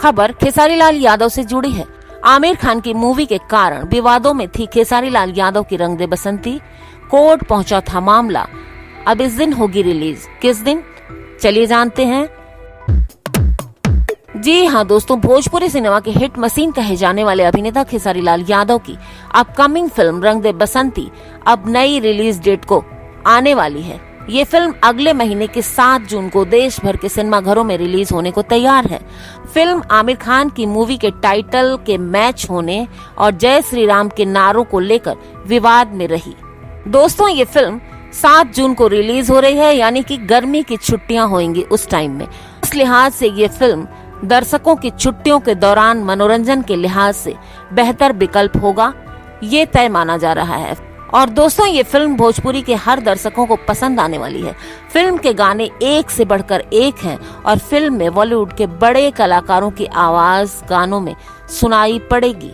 खबर खेसारी लाल यादव से जुड़ी है। आमिर खान की मूवी के कारण विवादों में थी खेसारी लाल यादव की रंग दे बसंती। कोर्ट पहुंचा था मामला। अब इस दिन होगी रिलीज। किस दिन, चलिए जानते हैं। जी हाँ दोस्तों, भोजपुरी सिनेमा के हिट मशीन कहे जाने वाले अभिनेता खेसारी लाल यादव की अपकमिंग फिल्म रंग दे बसंती अब नई रिलीज डेट को आने वाली है। ये फिल्म अगले महीने के 7 जून को देश भर के सिनेमा घरों में रिलीज होने को तैयार है। फिल्म आमिर खान की मूवी के टाइटल के मैच होने और जय श्री राम के नारों को लेकर विवाद में रही। दोस्तों, ये फिल्म 7 जून को रिलीज हो रही है, यानी कि गर्मी की छुट्टियां होंगी उस टाइम में। इस लिहाज से ये फिल्म दर्शकों की छुट्टियों के दौरान मनोरंजन के लिहाज से बेहतर विकल्प होगा, ये तय माना जा रहा है। और दोस्तों, ये फिल्म भोजपुरी के हर दर्शकों को पसंद आने वाली है। फिल्म के गाने एक से बढ़कर एक हैं और फिल्म में बॉलीवुड के बड़े कलाकारों की आवाज गानों में सुनाई पड़ेगी।